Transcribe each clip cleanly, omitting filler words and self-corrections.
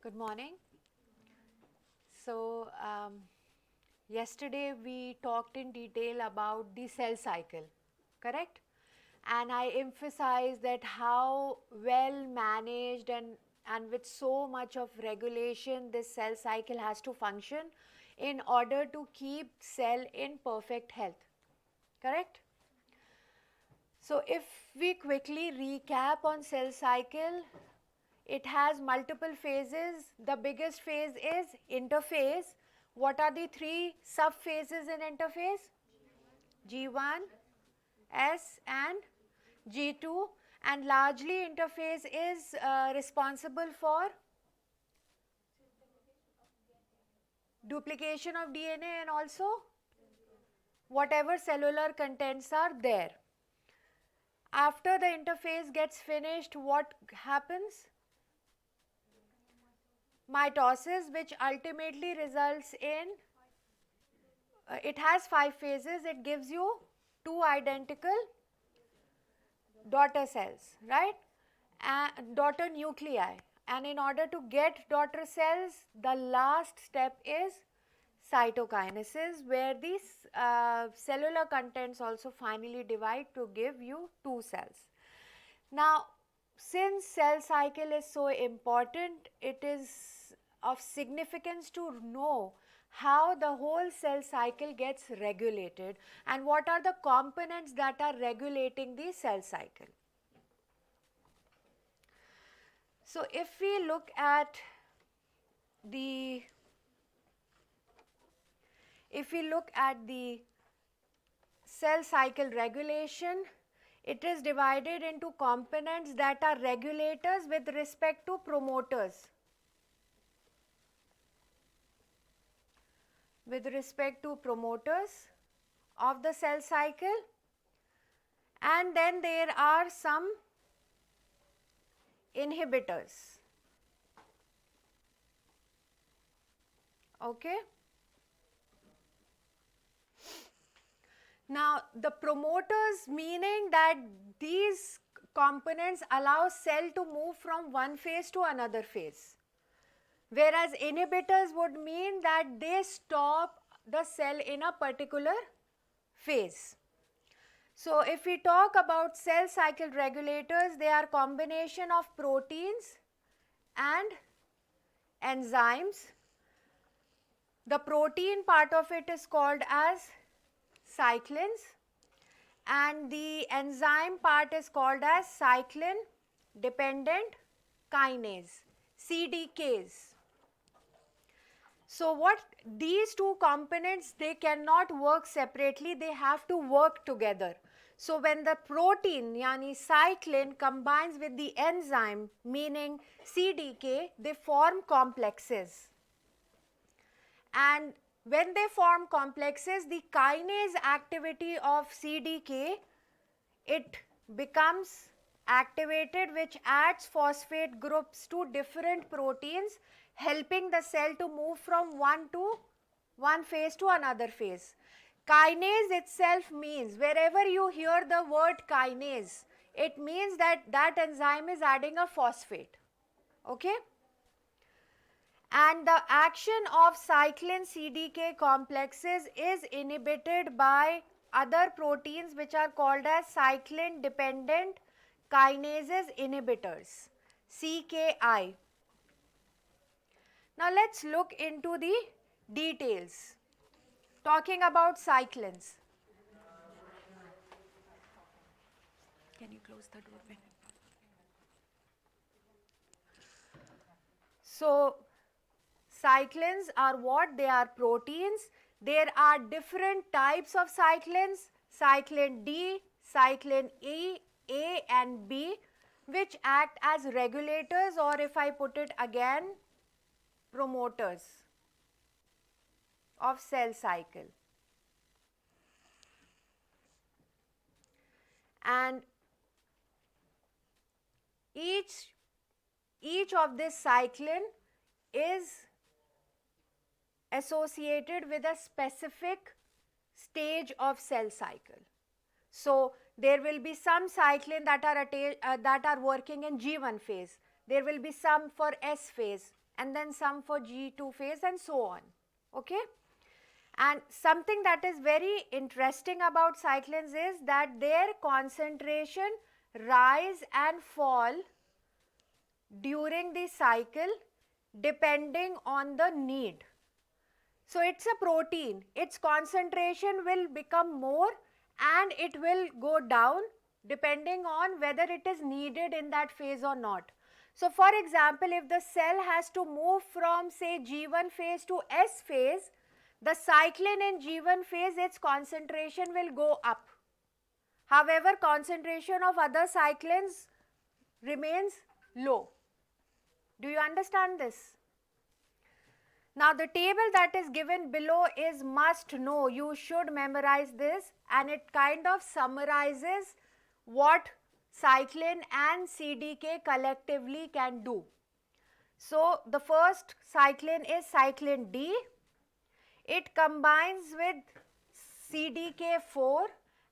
Good morning. So, yesterday we talked in detail about the cell cycle, correct? And I emphasized that how well managed and with so much of regulation this cell cycle has to function in order to keep cell in perfect health, correct? So, if we quickly recap on cell cycle, it has multiple phases. The biggest phase is interphase. What are the three subphases in interphase? G1, S and G2, and largely interphase is responsible for duplication of DNA and also whatever cellular contents are there. After the interphase gets finished, what happens? Mitosis, which ultimately results in it has 5 phases. It gives you 2 identical daughter cells, right? And daughter nuclei. And in order to get daughter cells, the last step is cytokinesis, where these cellular contents also finally divide to give you 2 cells. Now, since cell cycle is so important, it is of significance to know how the whole cell cycle gets regulated and what are the components that are regulating the cell cycle. So, if we look at the cell cycle regulation, it is divided into components that are regulators with respect to promoters. With respect to promoters of the cell cycle, and then there are some inhibitors. Okay. Now, the promoters, meaning that these components allow cell to move from one phase to another phase, whereas inhibitors would mean that they stop the cell in a particular phase. So, if we talk about cell cycle regulators, they are combination of proteins and enzymes. The protein part of it is called as cyclins and the enzyme part is called as cyclin dependent kinase, CDKs. So, what these two components, they cannot work separately, they have to work together. So, when the protein yani cyclin combines with the enzyme meaning CDK, they form complexes. And when they form complexes, the kinase activity of CDK, it becomes activated, which adds phosphate groups to different proteins, helping the cell to move from one phase to another phase. Kinase itself means, wherever you hear the word kinase, it means that that enzyme is adding a phosphate. Okay? And the action of cyclin CDK complexes is inhibited by other proteins which are called as cyclin dependent kinases inhibitors, CKI. Now, let us look into the details talking about cyclins. Can you close the door? So, cyclins are what? They are proteins. There are different types of cyclins, cyclin D, cyclin E, A and B, which act as regulators, or if I put it again, promoters of cell cycle. And each of this cyclin is associated with a specific stage of cell cycle. So, there will be some cyclin that are working in G1 phase, there will be some for S phase, and then some for G2 phase and so on. Okay? And something that is very interesting about cyclins is that their concentration rise and fall during the cycle depending on the need. So it's a protein, its concentration will become more and it will go down depending on whether it is needed in that phase or not. So for example, if the cell has to move from say G1 phase to S phase, the cyclin in G1 phase, its concentration will go up. However, concentration of other cyclins remains low. Do you understand this? Now the table that is given below is must know. You should memorize this, and it kind of summarizes what cyclin and CDK collectively can do. So the first cyclin is cyclin D. It combines with CDK4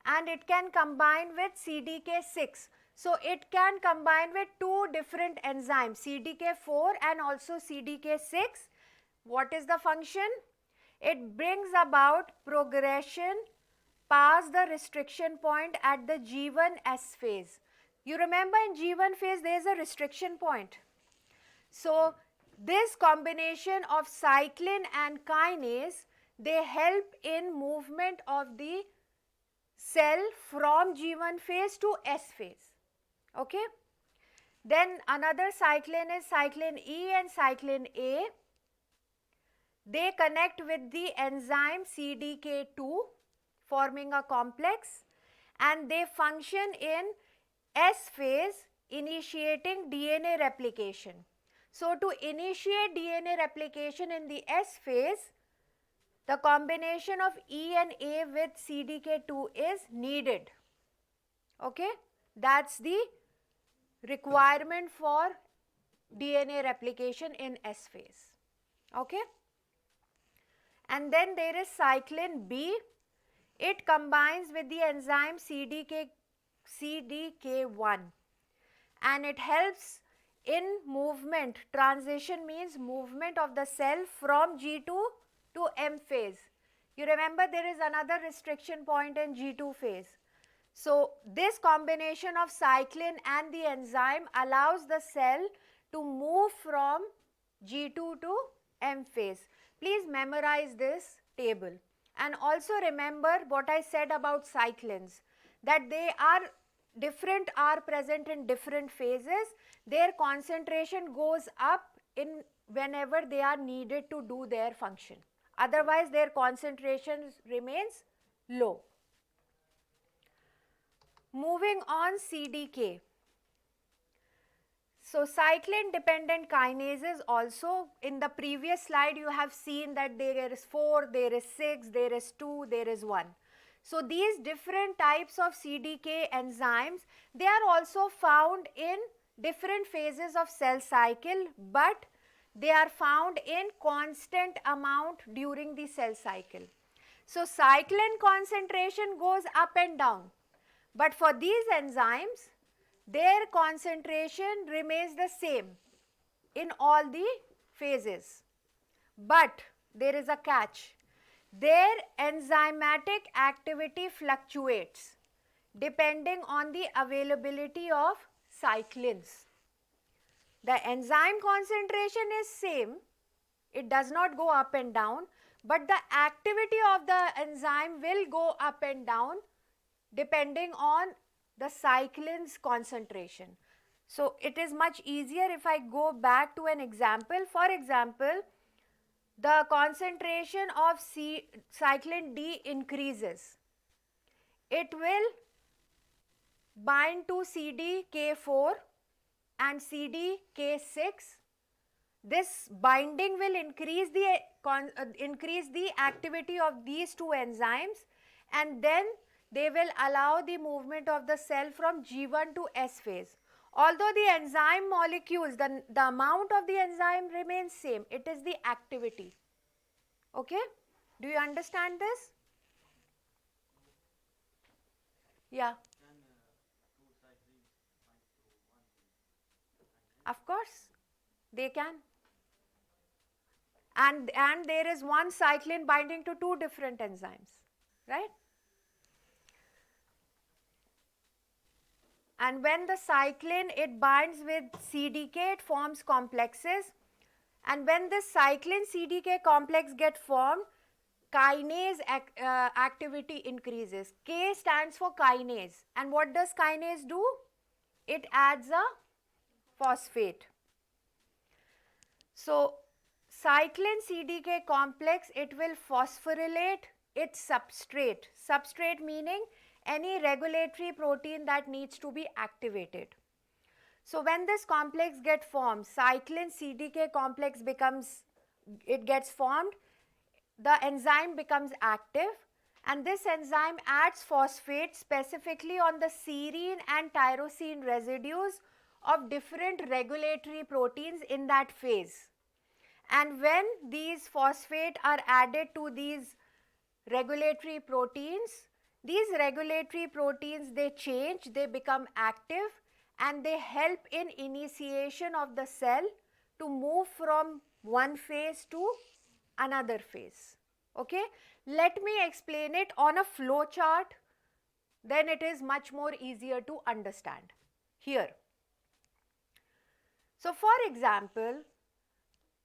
and it can combine with CDK6. So it can combine with two different enzymes, CDK4 and also CDK6. What is the function? It brings about progression past the restriction point at the G1S phase. You remember in G1 phase there is a restriction point. So this combination of cyclin and kinase, they help in movement of the cell from G1 phase to S phase. Okay. Then another cyclin is cyclin E and cyclin A. They connect with the enzyme CDK2 forming a complex, and they function in S phase initiating DNA replication. So to initiate DNA replication in the S phase, the combination of E and A with CDK2 is needed. Okay, that's the requirement for DNA replication in S phase. Okay. And then there is cyclin B. It combines with the enzyme CDK1 and it helps in movement. Transition means movement of the cell from G2 to M phase. You remember there is another restriction point in G2 phase. So this combination of cyclin and the enzyme allows the cell to move from G2 to M phase. Please memorize this table and also remember what I said about cyclins, that they are present in different phases. Their concentration goes up in whenever they are needed to do their function. Otherwise their concentration remains low. Moving on, CDK. So cyclin dependent kinases also, in the previous slide you have seen that there is 4, there is 6, there is 2, there is 1. So these different types of CDK enzymes, they are also found in different phases of cell cycle, but they are found in constant amount during the cell cycle. So cyclin concentration goes up and down, but for these enzymes, their concentration remains the same in all the phases. But there is a catch. Their enzymatic activity fluctuates depending on the availability of cyclins. The enzyme concentration is same, it does not go up and down, but the activity of the enzyme will go up and down depending on the cyclin's concentration. So it is much easier if I go back to an example. For example, the concentration of cyclin D increases. It will bind to CDK4 and CDK6. This binding will increase the activity of these two enzymes, and then they will allow the movement of the cell from G1 to S phase. Although the enzyme molecules, the amount of the enzyme remains same, it is the activity. Okay? Do you understand this? Yeah. Of course, they can. and there is one cyclin binding to two different enzymes, right? And when the cyclin, it binds with CDK, it forms complexes. And when this cyclin CDK complex get formed, kinase activity increases. K stands for kinase. And what does kinase do? It adds a phosphate. So, cyclin CDK complex, it will phosphorylate its substrate. Substrate meaning any regulatory protein that needs to be activated. So when this complex gets formed, cyclin CDK complex gets formed, the enzyme becomes active, and this enzyme adds phosphate specifically on the serine and tyrosine residues of different regulatory proteins in that phase. And when these phosphate are added to these regulatory proteins, they change, they become active, and they help in initiation of the cell to move from one phase to another phase. Okay, let me explain it on a flow chart, then it is much more easier to understand. Here, so for example,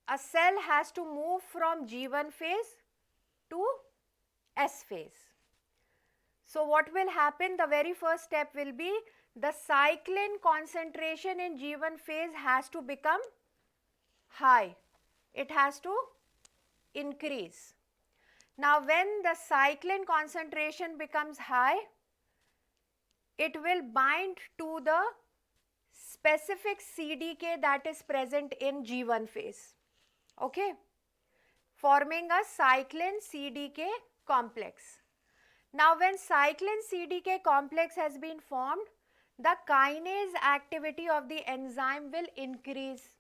a cell has to move from G1 phase to S phase. So what will happen? The very first step will be the cyclin concentration in G1 phase has to become high. It has to increase. Now when the cyclin concentration becomes high, it will bind to the specific CDK that is present in G1 phase. Okay, forming a cyclin CDK complex. Now when cyclin CDK complex has been formed, the kinase activity of the enzyme will increase.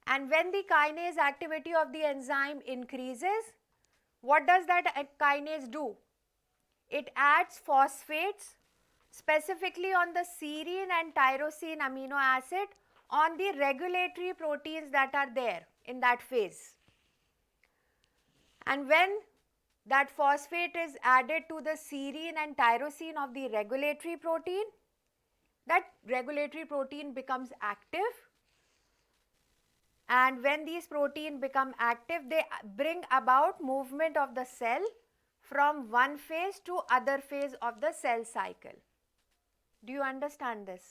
And when the kinase activity of the enzyme increases, what does that kinase do? It adds phosphates specifically on the serine and tyrosine amino acid on the regulatory proteins that are there in that phase. And when that phosphate is added to the serine and tyrosine of the regulatory protein, that regulatory protein becomes active, and when these proteins become active, they bring about movement of the cell from one phase to other phase of the cell cycle. Do you understand this?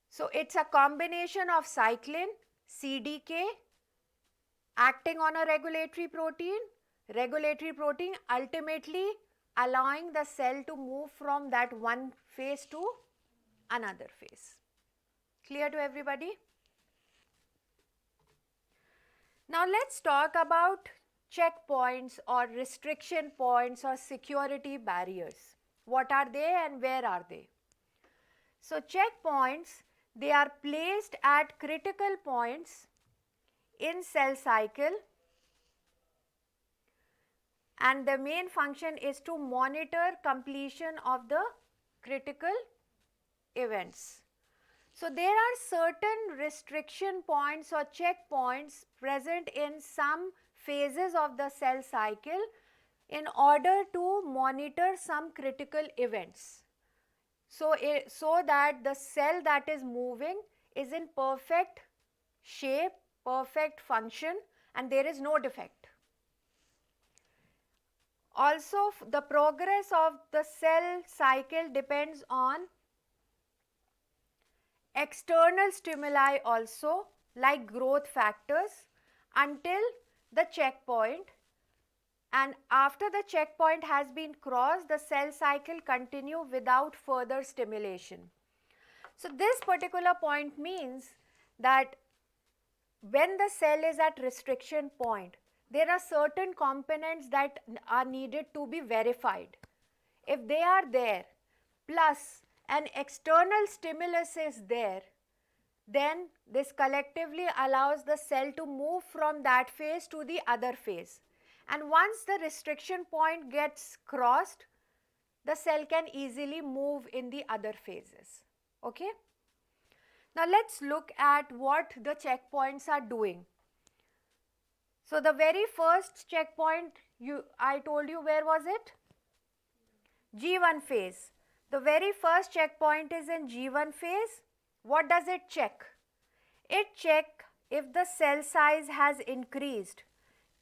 So it's a combination of cyclin, CDK acting on a regulatory protein ultimately allowing the cell to move from that one phase to another phase. Clear to everybody? Now let's talk about checkpoints or restriction points or security barriers. What are they and where are they? So checkpoints, they are placed at critical points in cell cycle, and the main function is to monitor completion of the critical events. So there are certain restriction points or checkpoints present in some phases of the cell cycle in order to monitor some critical events. So that the cell that is moving is in perfect shape, perfect function, and there is no defect. Also, the progress of the cell cycle depends on external stimuli also, like growth factors, until the checkpoint, and after the checkpoint has been crossed, the cell cycle continue without further stimulation. So this particular point means that when the cell is at restriction point, there are certain components that are needed to be verified. If they are there, plus an external stimulus is there, then this collectively allows the cell to move from that phase to the other phase. And once the restriction point gets crossed, the cell can easily move in the other phases. Okay? Now let's look at what the checkpoints are doing. So the very first checkpoint I told you, where was it? G1 phase. The very first checkpoint is in G1 phase. What does it check? It check if the cell size has increased.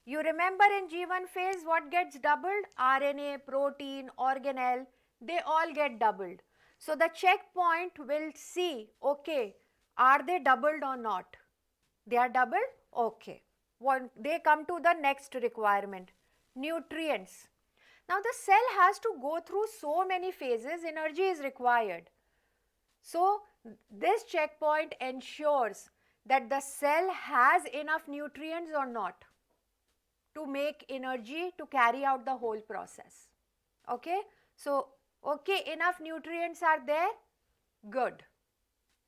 You remember in G1 phase what gets doubled? RNA, protein, organelle, they all get doubled. So the checkpoint will see, okay, are they doubled or not? They are doubled? Okay. They come to the next requirement, nutrients. Now the cell has to go through so many phases, energy is required. So this checkpoint ensures that the cell has enough nutrients or not to make energy to carry out the whole process. Okay? So, okay, enough nutrients are there? Good.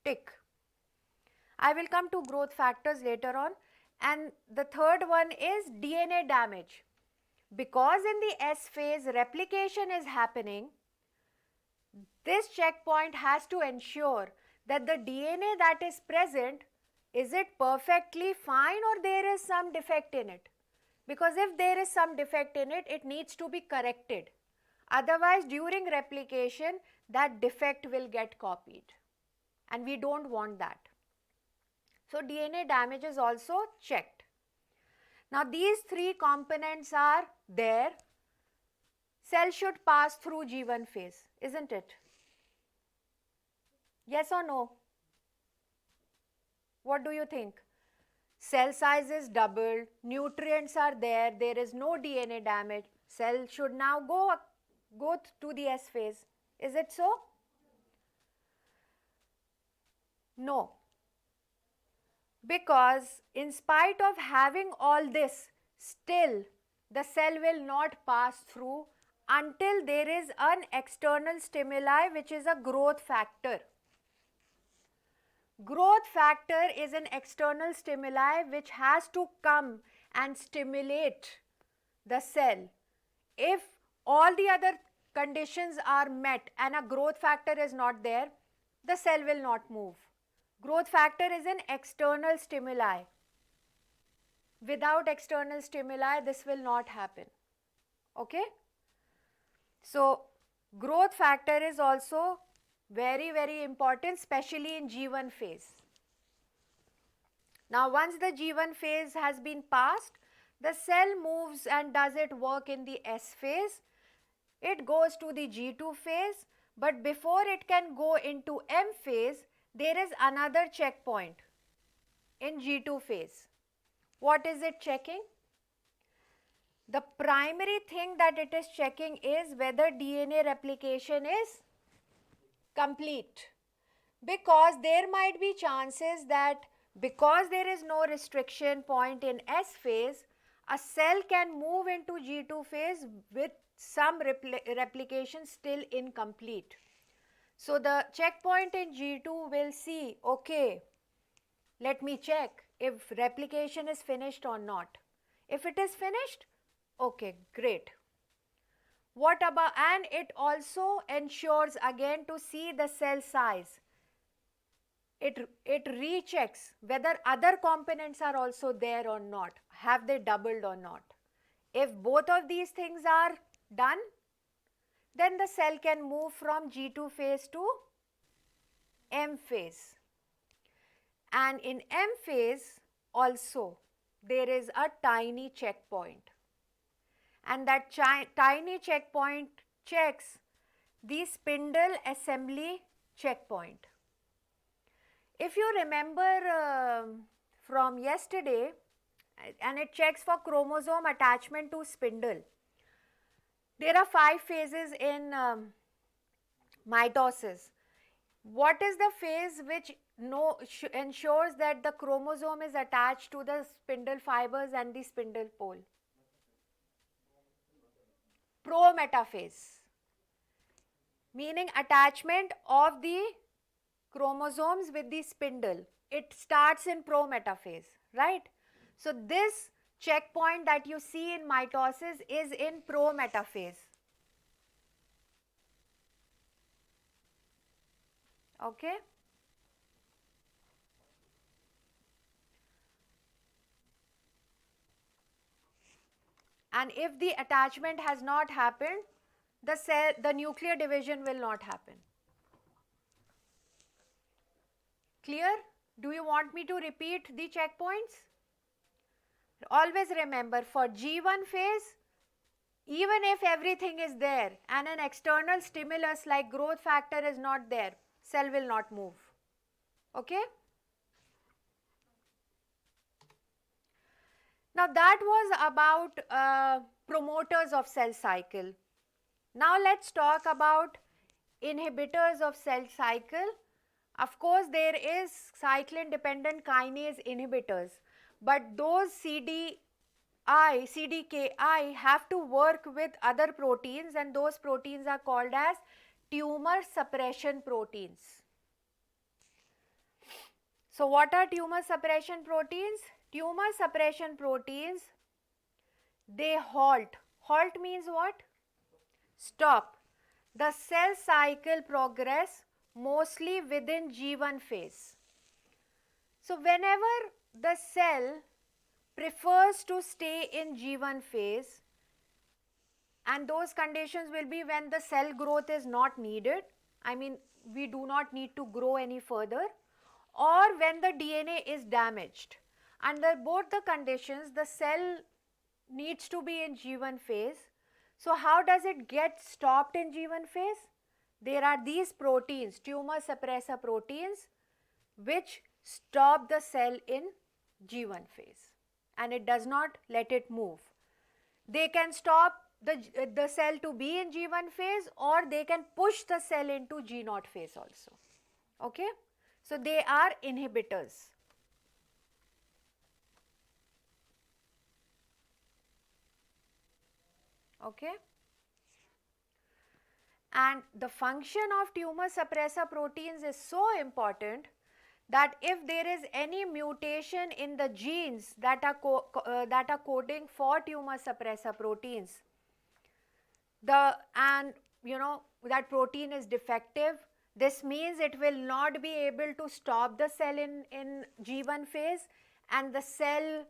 Tick. I will come to growth factors later on. And the third one is DNA damage. Because in the S phase replication is happening, this checkpoint has to ensure that the DNA that is present, is it perfectly fine or there is some defect in it? Because if there is some defect in it, it needs to be corrected. Otherwise, during replication, that defect will get copied. And we don't want that. So, DNA damage is also checked. Now, these three components are there. Cell should pass through G1 phase, isn't it? Yes or no? What do you think? Cell size is doubled, nutrients are there, there is no DNA damage. Cell should now go to the S phase. Is it so? No. Because in spite of having all this, still the cell will not pass through until there is an external stimuli, which is a growth factor. Growth factor is an external stimuli which has to come and stimulate the cell. If all the other conditions are met and a growth factor is not there, the cell will not move. Growth factor is an external stimuli. Without external stimuli, this will not happen. Okay? So, growth factor is also very, very important, especially in G1 phase. Now, once the G1 phase has been passed, the cell moves and does it work in the S phase. It goes to the G2 phase, but before it can go into M phase, there is another checkpoint in G2 phase. What is it checking? The primary thing that it is checking is whether DNA replication is complete. Because there might be chances that because there is no restriction point in S phase, a cell can move into G2 phase with some replication still incomplete. So the checkpoint in G2 will see, okay, let me check if replication is finished or not. If it is finished, okay, great. What about, and it also ensures again to see the cell size. It rechecks whether other components are also there or not. Have they doubled or not? If both of these things are done, then the cell can move from G2 phase to M phase. And in M phase also there is a tiny checkpoint. And that tiny checkpoint checks the spindle assembly checkpoint. If you remember from yesterday, and it checks for chromosome attachment to spindle. There are 5 phases in mitosis. What is the phase which ensures that the chromosome is attached to the spindle fibers and the spindle pole? Prometaphase, meaning attachment of the chromosomes with the spindle. It starts in prometaphase, right? So this checkpoint that you see in mitosis is in prometaphase. Okay? And if the attachment has not happened, the nuclear division will not happen. Clear? Do you want me to repeat the checkpoints? Always remember, for G1 phase, even if everything is there and an external stimulus like growth factor is not there, cell will not move. Okay? Now that was about promoters of cell cycle. Now let's talk about inhibitors of cell cycle. Of course, there is cyclin dependent kinase inhibitors, but those CDKI have to work with other proteins, and those proteins are called as tumor suppression proteins. So what are tumor suppression proteins? Tumor suppression proteins, they halt. Halt means what? Stop the cell cycle progress mostly within G1 phase. So whenever the cell prefers to stay in G1 phase, and those conditions will be when the cell growth is not needed, I mean we do not need to grow any further, or when the DNA is damaged. Under both the conditions, the cell needs to be in G1 phase. So how does it get stopped in G1 phase? There are these proteins, tumor suppressor proteins, which stop the cell in G1 phase, and it does not let it move. They can stop the cell to be in G1 phase, or they can push the cell into G0 phase also. Okay? So they are inhibitors. Okay? And the function of tumor suppressor proteins is so important that if there is any mutation in the genes that are coding for tumor suppressor proteins, that protein is defective, this means it will not be able to stop the cell in G1 phase, and the cell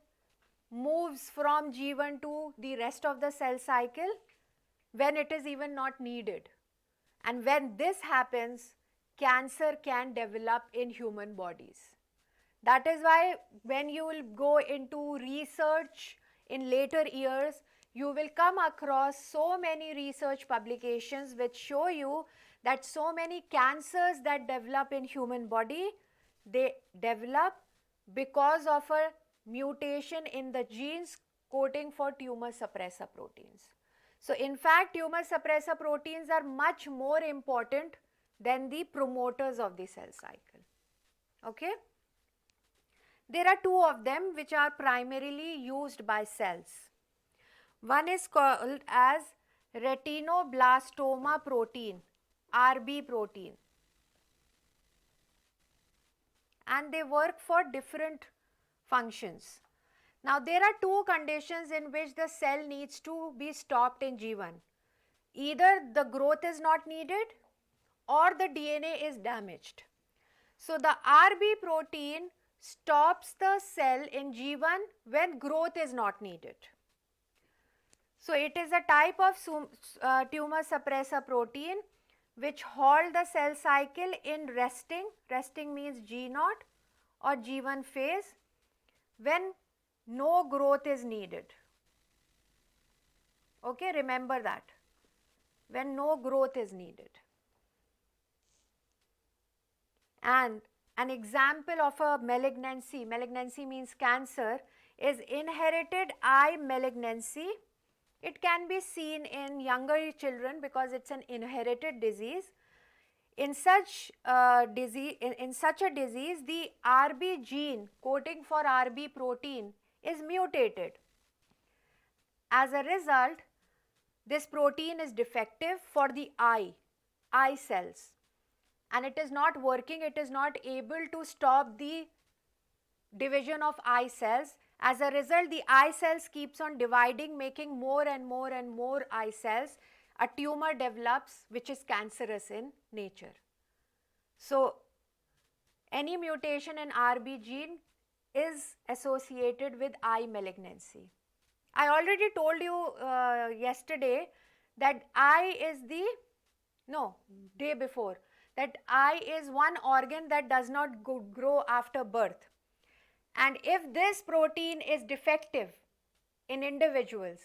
moves from G1 to the rest of the cell cycle when it is even not needed. And when this happens, cancer can develop in human bodies. That is why when you will go into research in later years, you will come across so many research publications which show you that so many cancers that develop in human body, they develop because of a mutation in the genes coding for tumor suppressor proteins. So in fact, tumor suppressor proteins are much more important than the promoters of the cell cycle. Okay? There are two of them which are primarily used by cells. One is called as retinoblastoma protein, RB protein, and they work for different functions. Now there are two conditions in which the cell needs to be stopped in G1. Either the growth is not needed or the DNA is damaged. So the RB protein stops the cell in G1 when growth is not needed. So it is a type of tumor suppressor protein which halt the cell cycle in resting means G0 or G1 phase, when no growth is needed. Okay, remember that, when no growth is needed. And an example of a malignancy means cancer, is inherited eye malignancy. It can be seen in younger children because it's an inherited disease. In such a disease, the RB gene coding for RB protein is mutated. As a result, this protein is defective for the eye cells, and it is not working, it is not able to stop the division of eye cells. As a result, the eye cells keeps on dividing, making more and more and more eye cells. A tumor develops which is cancerous in nature. So any mutation in RB gene is associated with eye malignancy. I already told you yesterday that eye is the, no, day before, that eye is one organ that does not grow after birth. And if this protein is defective in individuals,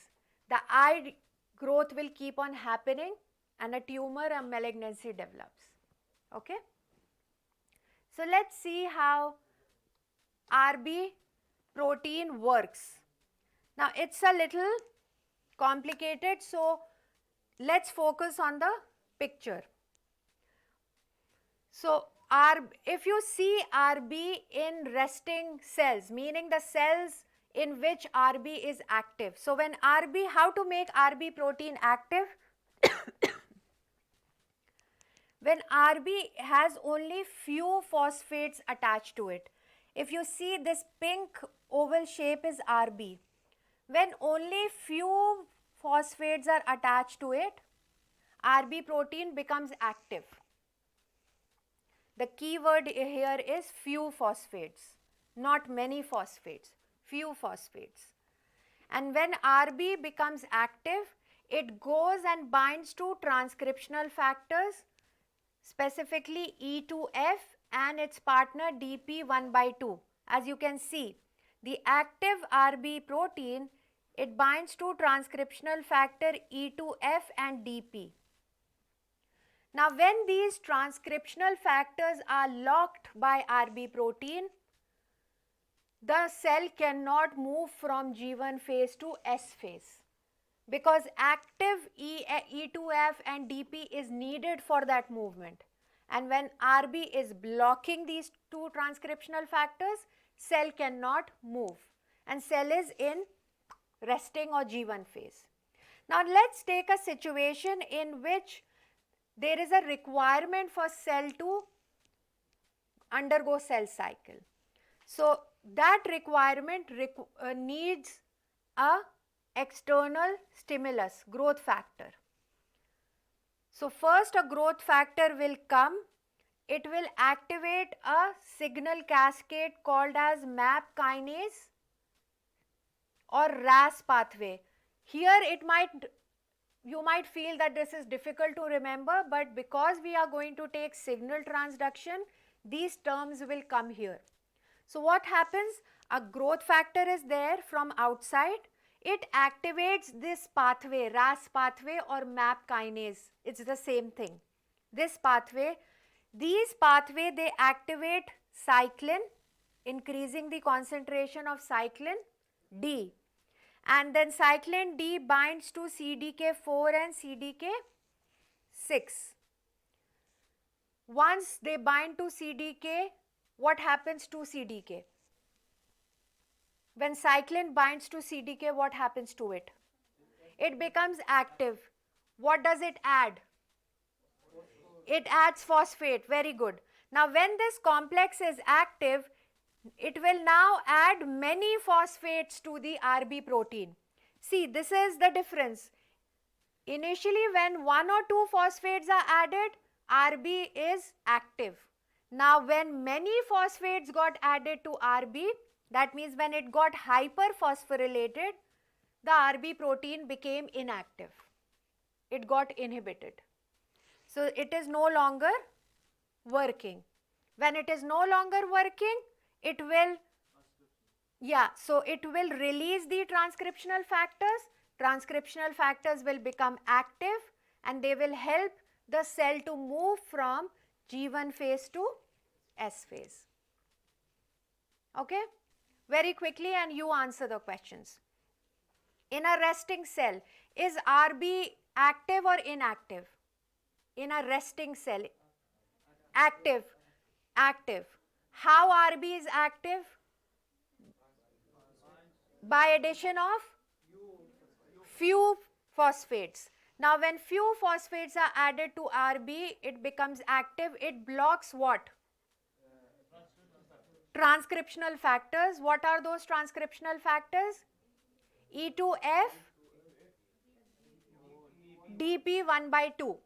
the eye growth will keep on happening and a tumor or malignancy develops. Okay? So let's see how RB protein works. Now it's a little complicated, so let's focus on the picture. So if you see RB in resting cells, meaning the cells in which RB is active. So when RB, how to make RB protein active? When RB has only few phosphates attached to it. If you see this pink oval shape is RB. When only few phosphates are attached to it, RB protein becomes active. The key word here is few phosphates, not many phosphates, few phosphates. And when RB becomes active, it goes and binds to transcriptional factors, specifically E2F and its partner DP1/2. As you can see, the active RB protein, it binds to transcriptional factor E2F and DP. Now when these transcriptional factors are locked by RB protein, the cell cannot move from G1 phase to S phase, because active E2F and DP is needed for that movement. And when RB is blocking these two transcriptional factors, cell cannot move and cell is in resting or G1 phase. Now let's take a situation in which there is a requirement for cell to undergo cell cycle. So that requirement needs a external stimulus, growth factor. So first a growth factor will come, it will activate a signal cascade called as MAP kinase or RAS pathway. Here you might feel that this is difficult to remember, but because we are going to take signal transduction, these terms will come here. So what happens? A growth factor is there from outside. It activates this pathway, RAS pathway or MAP kinase. It's the same thing. This pathway, these pathway, they activate cyclin, increasing the concentration of cyclin D. And then cyclin D binds to CDK4 and CDK6. Once they bind to CDK, what happens to CDK? When cyclin binds to CDK, what happens to it? It becomes active. What does it add? It adds phosphate. Very good. Now when this complex is active, it will now add many phosphates to the RB protein. See, this is the difference. Initially when 1 or 2 phosphates are added, RB is active. Now when many phosphates got added to RB, that means when it got hyperphosphorylated, the RB protein became inactive. It got inhibited. So it is no longer working. When it is no longer working, it will, so it will release the transcriptional factors. Transcriptional factors will become active and they will help the cell to move from G1 phase to S phase. Okay? Very quickly, and you answer the questions. In a resting cell, is RB active or inactive? In a resting cell, active. Active. How RB is active? By addition of few phosphates. Now when few phosphates are added to RB, it becomes active. It blocks what? Transcriptional factors. What are those transcriptional factors? E2F, DP1/2.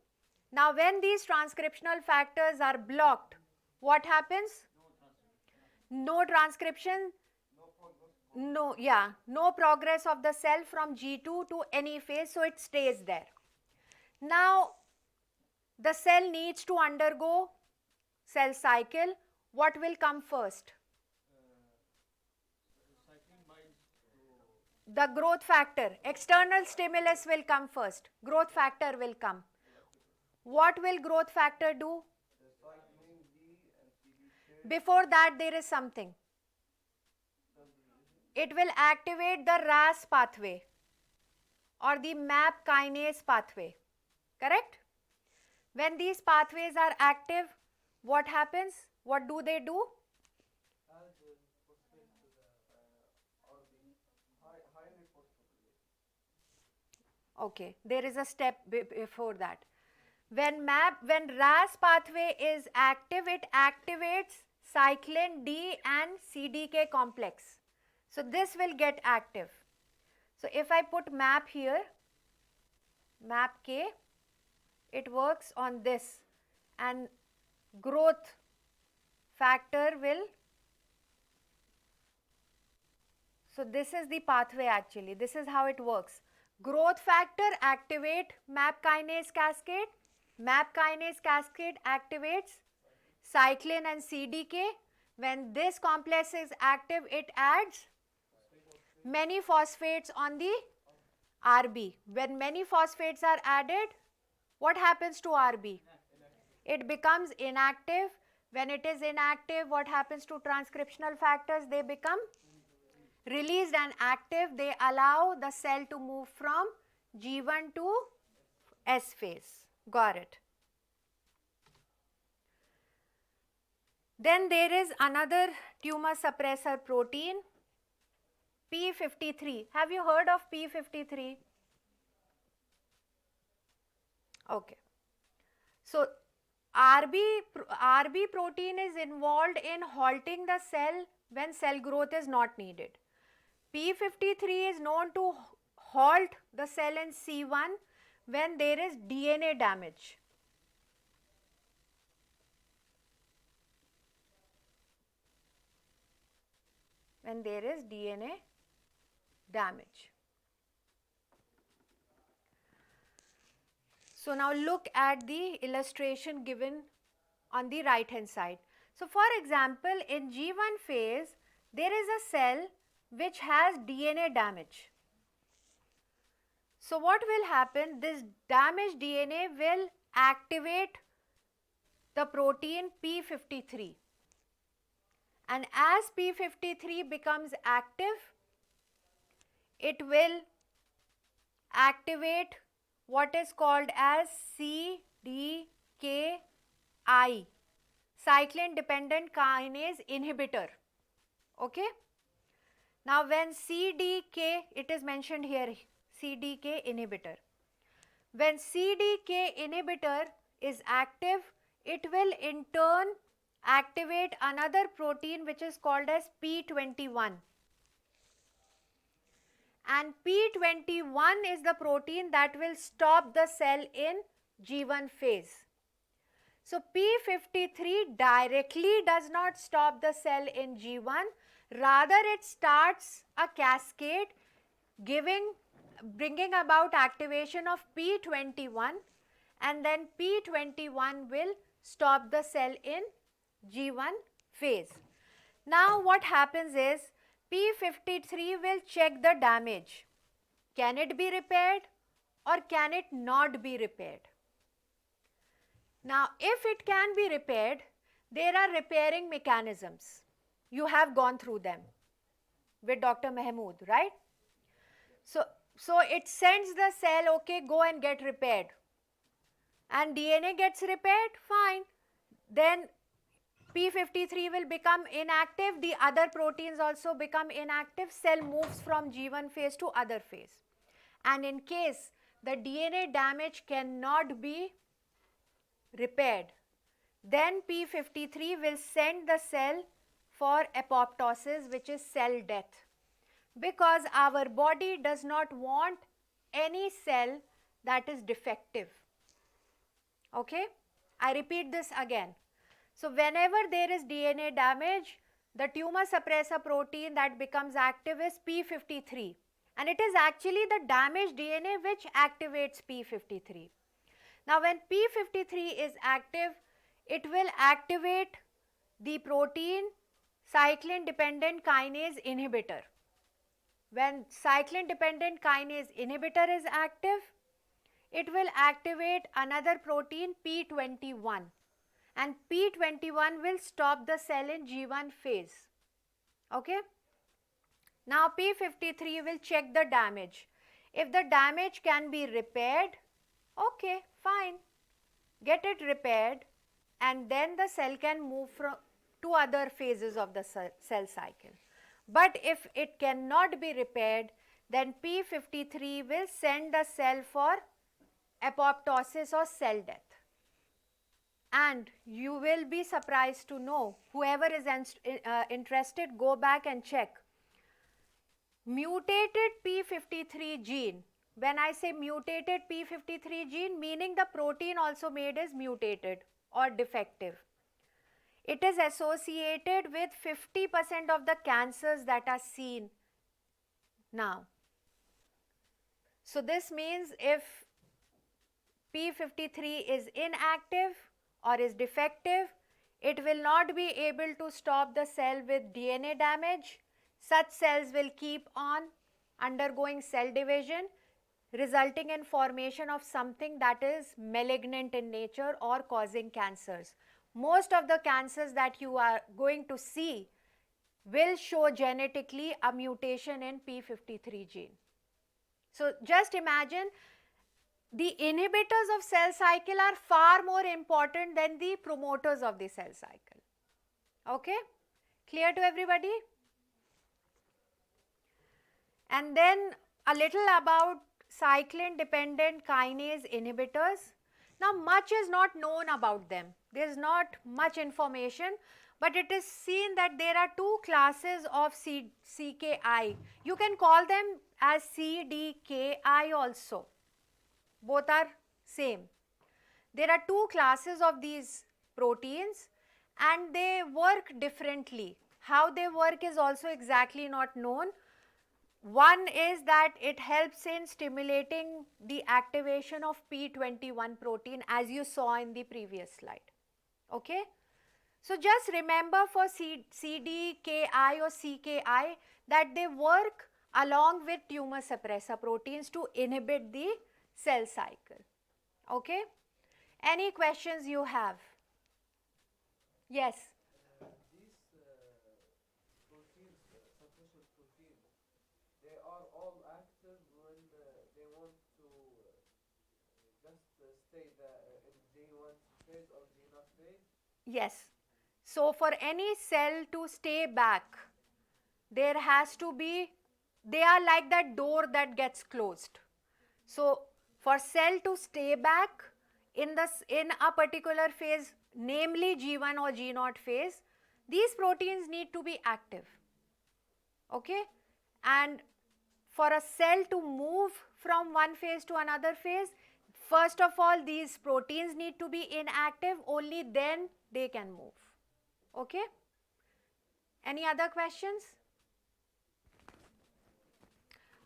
Now when these transcriptional factors are blocked, what happens? No transcription. No, yeah, no progress of the cell from G2 to any phase, so it stays there. Now, the cell needs to undergo cell cycle. What will come first? The growth factor. External stimulus will come first. Growth factor will come. What will growth factor do? Before that, there is something. It will activate the RAS pathway or the MAP kinase pathway. Correct? When these pathways are active, what happens? What do they do? Okay, there is a step before that. When RAS pathway is active, it activates cyclin D and CDK complex. So this will get active. So if I put MAP here, MAP K, it works on this, and growth factor will, so this is the pathway actually, this is how it works. Growth factor activate MAP kinase cascade, MAP kinase cascade activates cyclin and CDK. When this complex is active, it adds many phosphates on the RB. When many phosphates are added, what happens to RB? It becomes inactive. When it is inactive, what happens to transcriptional factors? They become released and active. They allow the cell to move from G1 to S phase. Got it. Then there is another tumor suppressor protein, P53. Have you heard of P53? Okay. So RB protein is involved in halting the cell when cell growth is not needed. P53 is known to halt the cell in C1 when there is DNA damage. When there is DNA damage. So now look at the illustration given on the right hand side. So for example, in G1 phase, there is a cell which has DNA damage. So what will happen? This damaged DNA will activate the protein P53. And as P53 becomes active, it will activate what is called as CDKI, cyclin dependent kinase inhibitor. Okay. Now when CDK, it is mentioned here, CDK inhibitor. When CDK inhibitor is active, it will in turn activate another protein which is called as P21. And P21 is the protein that will stop the cell in G1 phase. So P53 directly does not stop the cell in G1, rather it starts a cascade bringing about activation of P21, and then P21 will stop the cell in G1 phase. Now what happens is P53 will check the damage. Can it be repaired or can it not be repaired? Now if it can be repaired, there are repairing mechanisms. You have gone through them with Dr. Mahmood, right? So it sends the cell, okay, go and get repaired. And DNA gets repaired, fine. Then P53 will become inactive, the other proteins also become inactive, cell moves from G1 phase to other phase. And in case the DNA damage cannot be repaired, then P53 will send the cell for apoptosis, which is cell death. Because our body does not want any cell that is defective. Okay? I repeat this again. So whenever there is DNA damage, the tumor suppressor protein that becomes active is p53, and it is actually the damaged DNA which activates p53. Now when p53 is active, it will activate the protein cyclin dependent kinase inhibitor. When cyclin dependent kinase inhibitor is active, it will activate another protein p21, and p21 will stop the cell in G1 phase. Okay. Now p53 will check the damage. If the damage can be repaired, okay, fine, get it repaired, and then the cell can move to other phases of the cell cycle. But if it cannot be repaired, then p53 will send the cell for apoptosis or cell death. And you will be surprised to know, whoever is interested, go back and check. Mutated p53 gene, when I say mutated p53 gene, meaning the protein also made is mutated or defective. It is associated with 50% of the cancers that are seen now. So this means if p53 is inactive or is defective, it will not be able to stop the cell with DNA damage. Such cells will keep on undergoing cell division, resulting in formation of something that is malignant in nature or causing cancers. Most of the cancers that you are going to see will show genetically a mutation in p53 gene. So just imagine, the inhibitors of cell cycle are far more important than the promoters of the cell cycle. Okay? Clear to everybody? And then a little about cyclin dependent kinase inhibitors. Now much is not known about them. There is not much information, but it is seen that there are two classes of CKI. You can call them as CDKI also. Both are same. There are two classes of these proteins and they work differently. How they work is also exactly not known. One is that it helps in stimulating the activation of p21 protein, as you saw in the previous slide. Okay? So just remember for CDKI or CKI that they work along with tumor suppressor proteins to inhibit the cell cycle. Okay? Any questions you have? Yes. These proteins, suppressor proteins, they are all active when they want to just stay in G1 phase or G0 phase? Yes. So for any cell to stay back, there has to be, they are like that door that gets closed. So for cell to stay back in a particular phase, namely G1 or G0 phase, these proteins need to be active. Okay? And for a cell to move from one phase to another phase, first of all these proteins need to be inactive, only then they can move. Okay? Any other questions?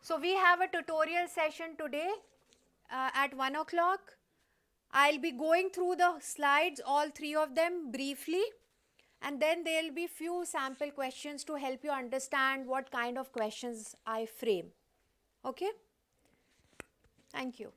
So we have a tutorial session today at 1 o'clock. I'll be going through the slides, all three of them briefly, and then there will be few sample questions to help you understand what kind of questions I frame. Okay? Thank you.